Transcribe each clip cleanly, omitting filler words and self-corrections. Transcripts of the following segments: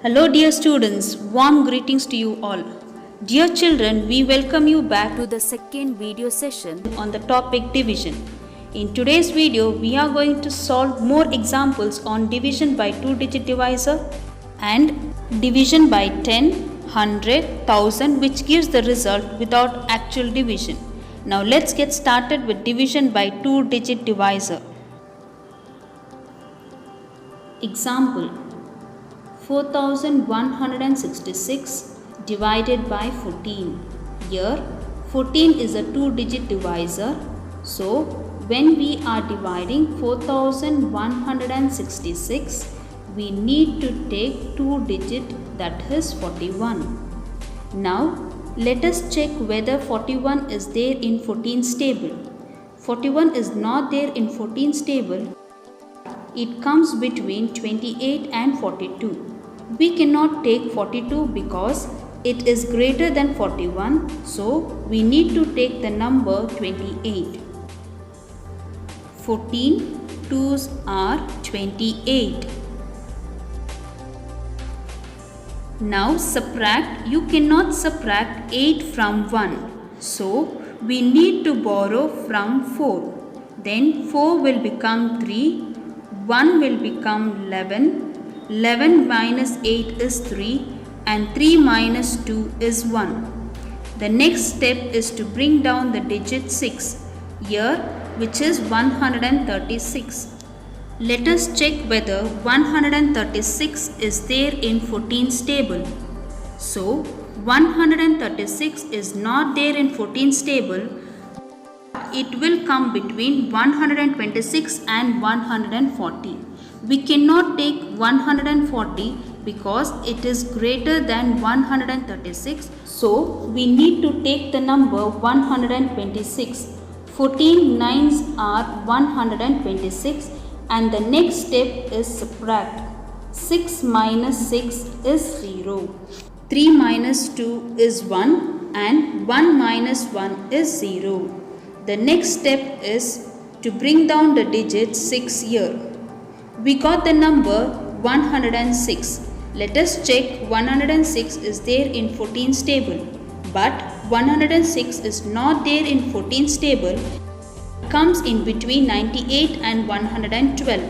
Hello, dear students. Warm greetings to you all. Dear children, we welcome you back to the second video session on the topic division. In today's video, we are going to solve more examples on division by two-digit divisor and division by 10, 100, 1000, which gives the result without actual division. Now let's get started with division by two-digit divisor. Example: 4166 divided by 14. Here 14 is a two-digit divisor. So when we are dividing 4166, we need to take two digit, that is 41. Now let us check whether 41 is there in 14's table. 41 is not there in 14's table. It comes between 28 and 42. We cannot take 42 because it is greater than 41, so we need to take the number 28. 14 twos are 28. Now subtract. You cannot subtract 8 from 1, so we need to borrow from 4. Then 4 will become 3. 1 will become 11. 11 minus 8 is 3 and 3 minus 2 is 1. The next step is to bring down the digit 6 here, which is 136. Let us check whether 136 is there in 14's table. So 136 is not there in 14's table. It will come between 126 and 140. We cannot take 140 because it is greater than 136. So we need to take the number 126. 14 nines are 126 and the next step is subtract. 6 minus 6 is 0. 3 minus 2 is 1 and 1 minus 1 is 0. The next step is to bring down the digit 6 here. We got the number 106. Let us check 106 is there in 14's table. But 106 is not there in 14's table. It comes in between 98 and 112.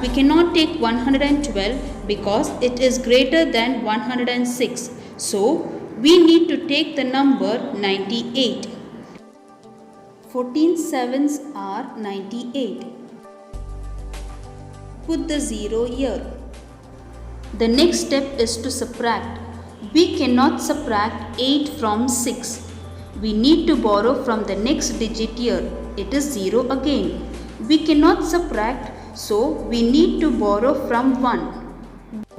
We cannot take 112 because it is greater than 106. So we need to take the number 98. 14 sevens are 98. Put the 0 here. The next step is to subtract. We cannot subtract 8 from 6. We need to borrow from the next digit here. It is 0 again. We cannot subtract, so we need to borrow from 1.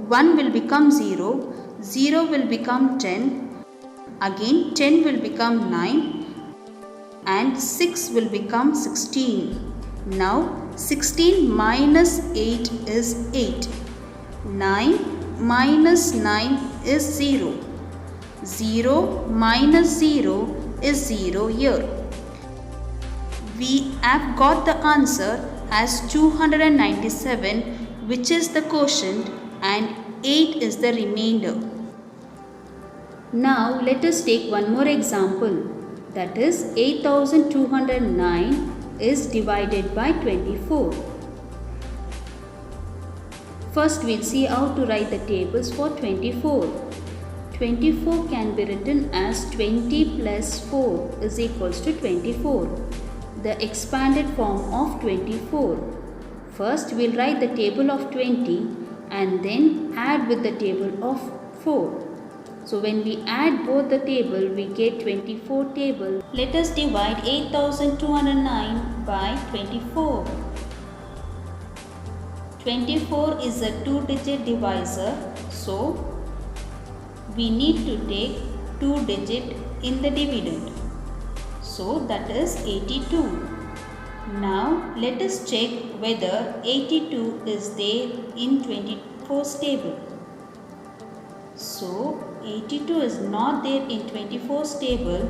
1 will become 0. 0 will become 10. Again 10 will become 9. And 6 will become 16. Now 16 minus 8 is 8. 9 minus 9 is 0. 0 minus 0 is 0 here. We have got the answer as 297, which is the quotient, and 8 is the remainder. Now let us take one more example. That is 8209 is divided by 24. First we'll see how to write the tables for 24. 24 can be written as 20 plus 4 is equals to 24. The expanded form of 24. First we'll write the table of 20 and then add with the table of 4. So when we add both the table, we get 24 table. Let us divide 8209 by 24. 24 is a two-digit divisor, so we need to take two digit in the dividend. So that is 82. Now let us check whether 82 is there in 24's table. So 82 is not there in 24's table,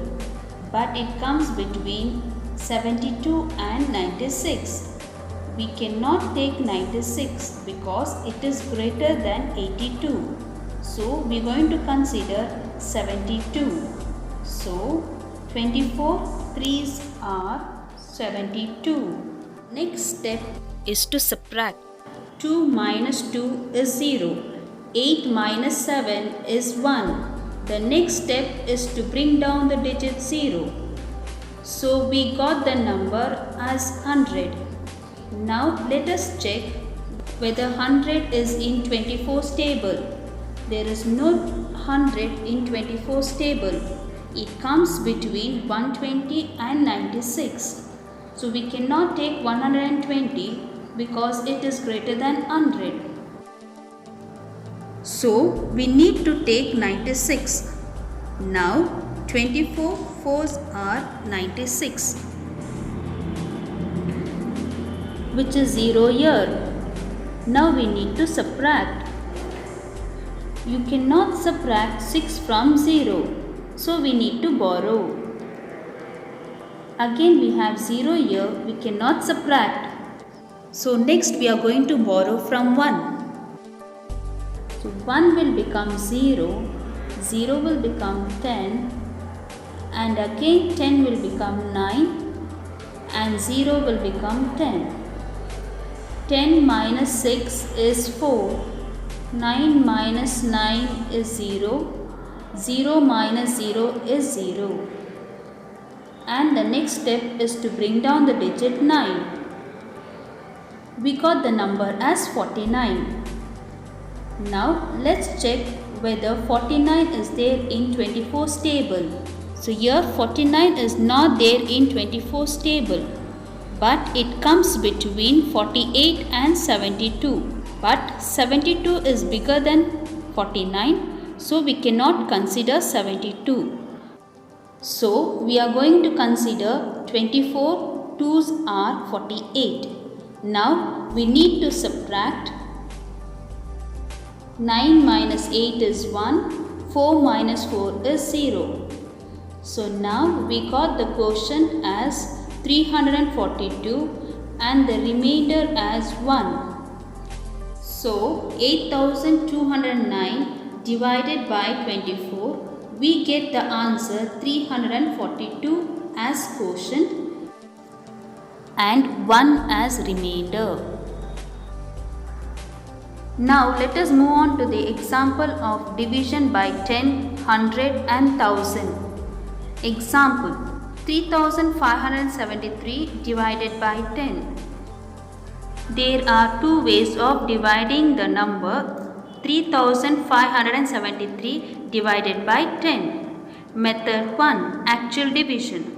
but it comes between 72 and 96. we cannot take 96 because it is greater than 82. So we are going to consider 72. So 24 3s are 72. Next step is to subtract. 2 minus 2 is 0. 8 minus 7 is 1. The next step is to bring down the digit 0. So we got the number as 100. Now let us check whether 100 is in 24's table. There is no 100 in 24's table. It comes between 120 and 96. So we cannot take 120 because it is greater than 100. So we need to take 96. Now 24 4s are 96, which is 0 here. Now we need to subtract. You cannot subtract 6 from 0, so we need to borrow. Again we have 0 here, we cannot subtract. So next we are going to borrow from 1. So 1 will become 0, 0 will become 10, and again 10 will become 9, and 0 will become 10. 10 minus 6 is 4, 9 minus 9 is 0, 0 minus 0 is 0. And the next step is to bring down the digit 9. We got the number as 49. Now let's check whether 49 is there in 24's table. So here 49 is not there in 24's table, but it comes between 48 and 72. But 72 is bigger than 49, so we cannot consider 72. So we are going to consider 24 2s are 48. Now we need to subtract. 9 minus 8 is 1, 4 minus 4 is 0. So now we got the quotient as 342 and the remainder as 1. So 8209 divided by 24, we get the answer 342 as quotient and 1 as remainder. Now let us move on to the example of division by 10, 100 and 1000. Example 3573 divided by 10. There are two ways of dividing the number 3573 divided by 10. Method 1, actual division.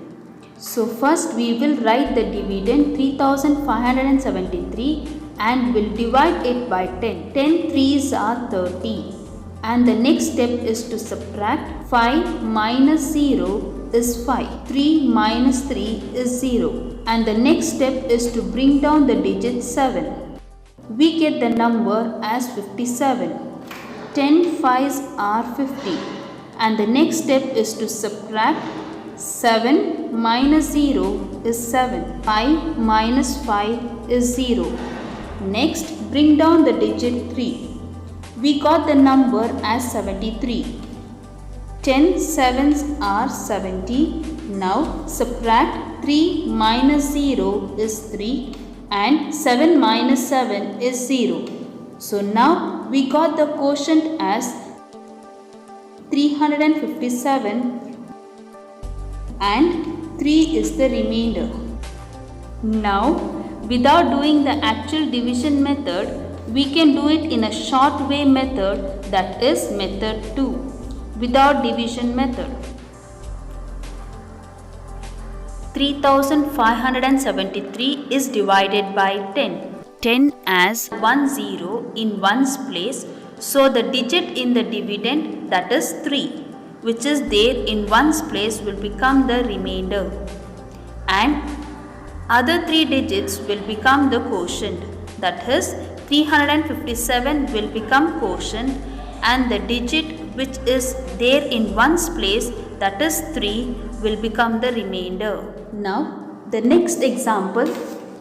So first we will write the dividend 3573 and will divide it by 10. 10 3s are 30. And the next step is to subtract. 5 minus 0 is 5. 3 minus 3 is 0. And the next step is to bring down the digit 7. We get the number as 57. 10 5s are 50. And the next step is to subtract. 7 minus 0 is 7. 5 minus 5 is 0. Next, bring down the digit 3. We got the number as 73. 10 7s are 70. Now subtract 3 minus 0 is 3 and 7 minus 7 is 0. So now we got the quotient as 357 and 3 is the remainder. Now without doing the actual division method, we can do it in a short way method, that is method 2, without division method. 3573 is divided by 10. 10 as 1 0 in 1's place, so the digit in the dividend, that is 3, which is there in 1's place, will become the remainder. And other 3 digits will become the quotient, that is 357 will become quotient and the digit which is there in 1's place, that is 3, will become the remainder. Now the next example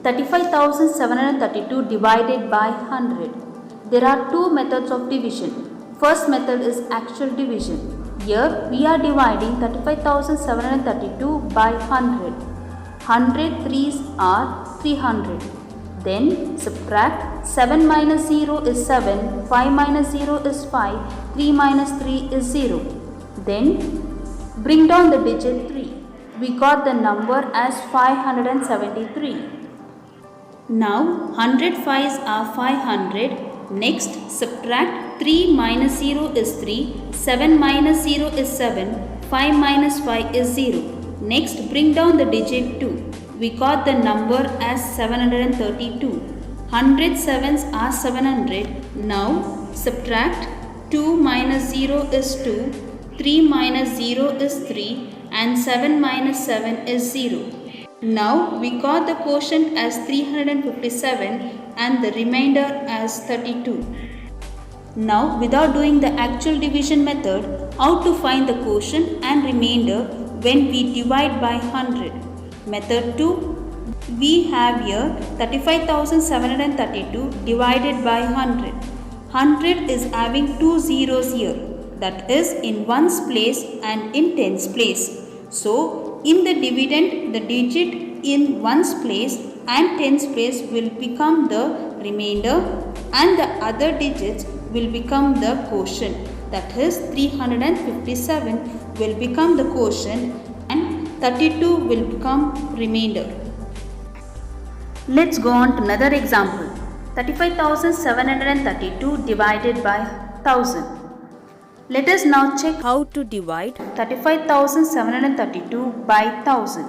35,732 divided by 100. There are two methods of division. First method is actual division. Here we are dividing 35,732 by 100. 100 threes are 300. Then subtract 7 minus 0 is 7, 5 minus 0 is 5, 3 minus 3 is 0. Then bring down the digit 3. We got the number as 573. Now 100 5s are 500. Next subtract 3 minus 0 is 3, 7 minus 0 is 7, 5 minus 5 is 0. Next bring down the digit 2. We got the number as 732. 100 sevens are 700. Now subtract 2 minus 0 is 2, 3 minus 0 is 3 and 7 minus 7 is 0. Now we got the quotient as 357 and the remainder as 32. Now without doing the actual division method, how to find the quotient and remainder when we divide by 100? Method 2, we have here 35,732 divided by 100. 100 is having two zeros here, that is in ones place and in tens place. So in the dividend, the digit in ones place and tens place will become the remainder and the other digits will become the quotient, that is 357 will become the quotient and 32 will become remainder. Let's go on to another example. 35,732 divided by 1000. Let us now check how to divide 35,732 by 1000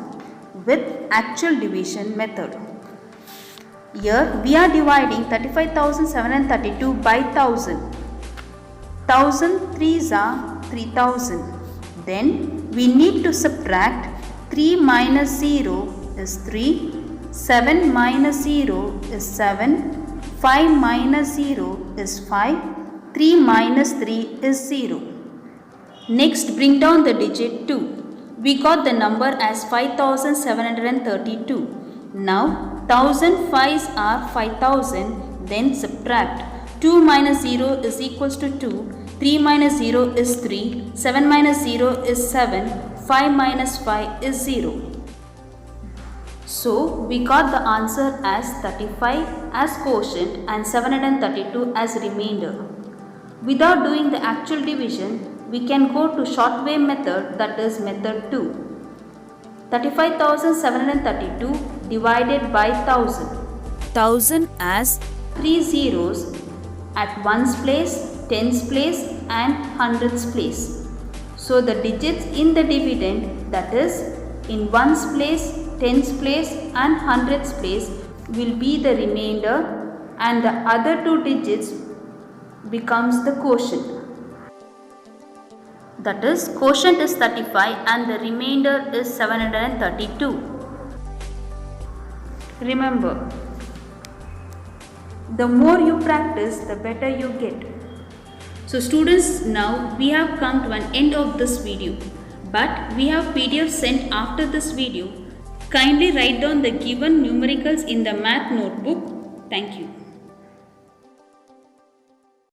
with actual division method. Here we are dividing 35,732 by 1000. 1000 threes are 3000. Then we need to subtract 3 minus 0 is 3, 7 minus 0 is 7, 5 minus 0 is 5, 3 minus 3 is 0. Next bring down the digit 2. We got the number as 5,732. Now 1000 5s are 5,000, then subtract 2 minus 0 is equals to 2, 3 minus 0 is 3, 7 minus 0 is 7, 5 minus 5 is 0. So we got the answer as 35 as quotient and 732 as remainder. Without doing the actual division, we can go to short way method, that is method 2. 35,732 divided by 1000. 1000 as 3 zeros at ones place, tens place and hundreds place. So the digits in the dividend, that is in ones place, tens place and hundreds place will be the remainder and the other two digits becomes the quotient. That is quotient is 35 and the remainder is 732. Remember, the more you practice, the better you get. So students, now we have come to an end of this video, but we have PDF sent after this video. Kindly write down the given numericals in the math notebook. Thank you.